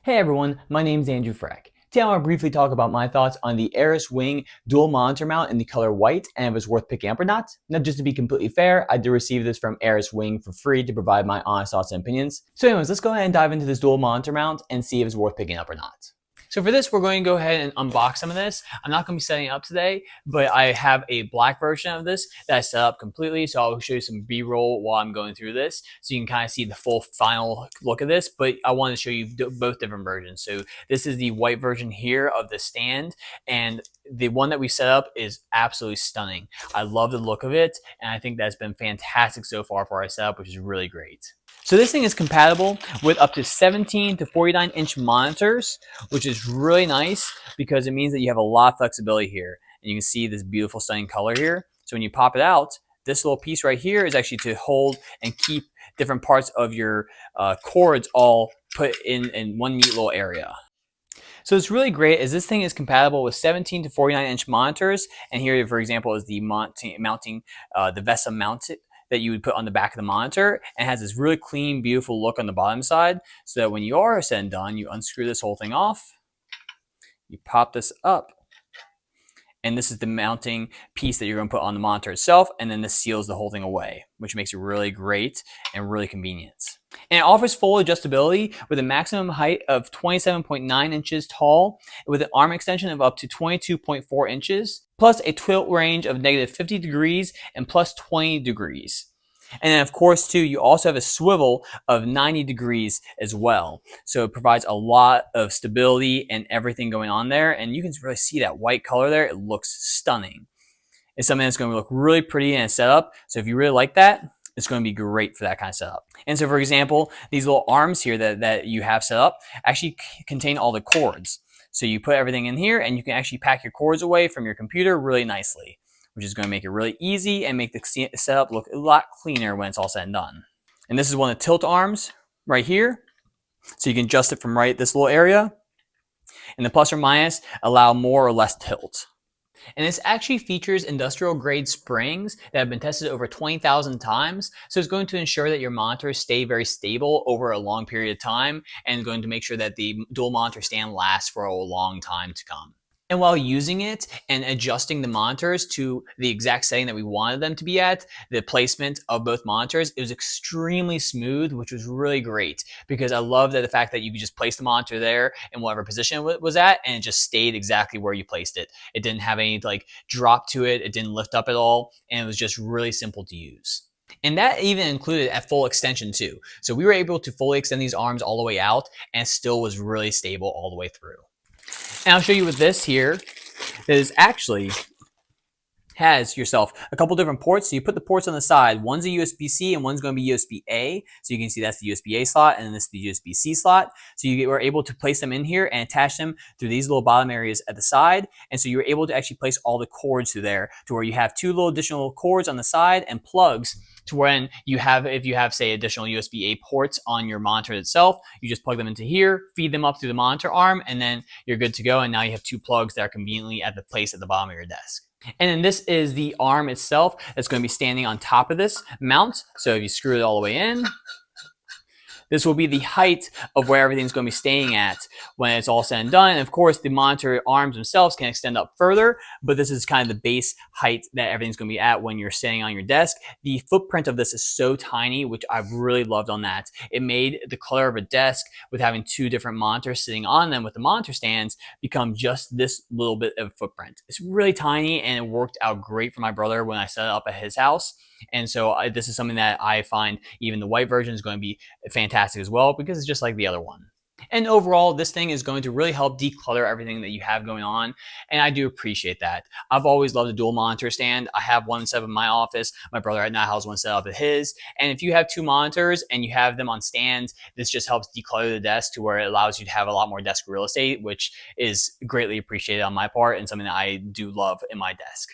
Hey everyone, my name is Andrew Freck. Today I want to briefly talk about my thoughts on the ARES Wing dual monitor mount in the color white and if it was worth picking up or not. Now just to be completely fair, I did receive this from ARES Wing for free to provide my honest thoughts and opinions. So anyways, let's go ahead and dive into this dual monitor mount and see if it's worth picking up or not. So for this, we're going to go ahead and unbox some of this. I'm not going to be setting it up today, but I have a black version of this that I set up completely. So I'll show you some B-roll while I'm going through this so you can kind of see the full final look of this. But I want to show you both different versions. So this is the white version here of the stand, and the one that we set up is absolutely stunning. I love the look of it, and I think that's been fantastic so far for our setup, which is really great. So this thing is compatible with up to 17 to 49-inch monitors, which is really nice because it means that you have a lot of flexibility here. And you can see this beautiful stunning color here. So when you pop it out, this little piece right here is actually to hold and keep different parts of your cords all put in one neat little area. So it's really great as this thing is compatible with 17 to 49-inch monitors. And here, for example, is the mounting the VESA mount that you would put on the back of the monitor, and has this really clean, beautiful look on the bottom side, so that when you are said and done, you unscrew this whole thing off, you pop this up, and this is the mounting piece that you're going to put on the monitor itself, and then this seals the whole thing away, which makes it really great and really convenient. And it offers full adjustability with a maximum height of 27.9 inches tall, with an arm extension of up to 22.4 inches, plus a tilt range of negative 50 degrees and plus 20 degrees. And then of course too, you also have a swivel of 90 degrees as well. So it provides a lot of stability and everything going on there. And you can really see that white color there. It looks stunning. It's something that's going to look really pretty in a setup. So if you really like that, it's going to be great for that kind of setup. And so for example, these little arms here that you have set up actually contain all the cords. So you put everything in here and you can actually pack your cords away from your computer really nicely, which is going to make it really easy and make the setup look a lot cleaner when it's all said and done. And this is one of the tilt arms right here. So you can adjust it from right this little area. And the plus or minus allow more or less tilt. And this actually features industrial grade springs that have been tested over 20,000 times. So it's going to ensure that your monitors stay very stable over a long period of time, and going to make sure that the dual monitor stand lasts for a long time to come. And while using it and adjusting the monitors to the exact setting that we wanted them to be at, the placement of both monitors, it was extremely smooth, which was really great because I love that the fact that you could just place the monitor there in whatever position it was at, and it just stayed exactly where you placed it. It didn't have any like drop to it. It didn't lift up at all. And it was just really simple to use. And that even included at full extension too. So we were able to fully extend these arms all the way out, and it still was really stable all the way through. And I'll show you with this here that is actually has yourself a couple different ports. So you put the ports on the side. One's a USB-C and one's going to be USB-A. So you can see that's the USB-A slot, and then this is the USB-C slot. So you were able to place them in here and attach them through these little bottom areas at the side. And so you were able to actually place all the cords through there to where you have two little additional cords on the side and plugs to when you have, if you have say additional USB-A ports on your monitor itself, you just plug them into here, feed them up through the monitor arm, and then you're good to go. And now you have two plugs that are conveniently at the place at the bottom of your desk. And then this is the arm itself that's going to be standing on top of this mount. So if you screw it all the way in, this will be the height of where everything's going to be staying at when it's all said and done. And of course, the monitor arms themselves can extend up further, but this is kind of the base height that everything's going to be at when you're standing on your desk. The footprint of this is so tiny, which I've really loved on that. It made the color of a desk with having two different monitors sitting on them with the monitor stands become just this little bit of footprint. It's really tiny, and it worked out great for my brother when I set it up at his house. And so this is something that I find even the white version is going to be fantastic as well, because it's just like the other one. And overall, this thing is going to really help declutter everything that you have going on. And I do appreciate that. I've always loved a dual monitor stand. I have one set up in my office. My brother right now has one set up at his. And if you have two monitors and you have them on stands, this just helps declutter the desk to where it allows you to have a lot more desk real estate, which is greatly appreciated on my part and something that I do love in my desk.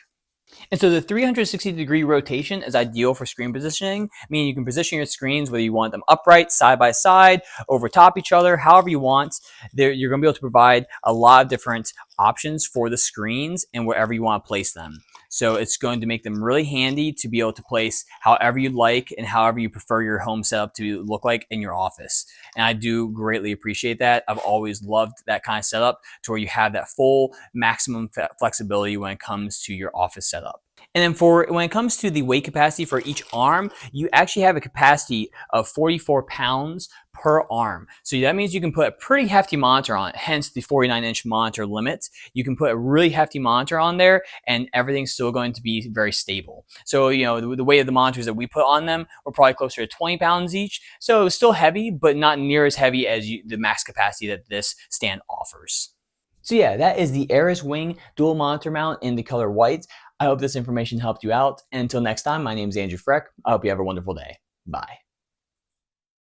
And so the 360-degree rotation is ideal for screen positioning, meaning you can position your screens whether you want them upright, side by side, over top each other, however you want. You're going to be able to provide a lot of different options for the screens and wherever you want to place them. So it's going to make them really handy to be able to place however you like and however you prefer your home setup to look like in your office. And I do greatly appreciate that. I've always loved that kind of setup to where you have that full maximum flexibility when it comes to your office setup. And then when it comes to the weight capacity for each arm, you actually have a capacity of 44 pounds per arm. So that means you can put a pretty hefty monitor on it, hence the 49-inch monitor limit. You can put a really hefty monitor on there and everything's still going to be very stable. So, the weight of the monitors that we put on them were probably closer to 20 pounds each. So it was still heavy, but not near as heavy as the max capacity that this stand offers. So yeah, that is the ARES Wing dual monitor mount in the color white. I hope this information helped you out. And until next time, my name is Andrew Freck. I hope you have a wonderful day. Bye.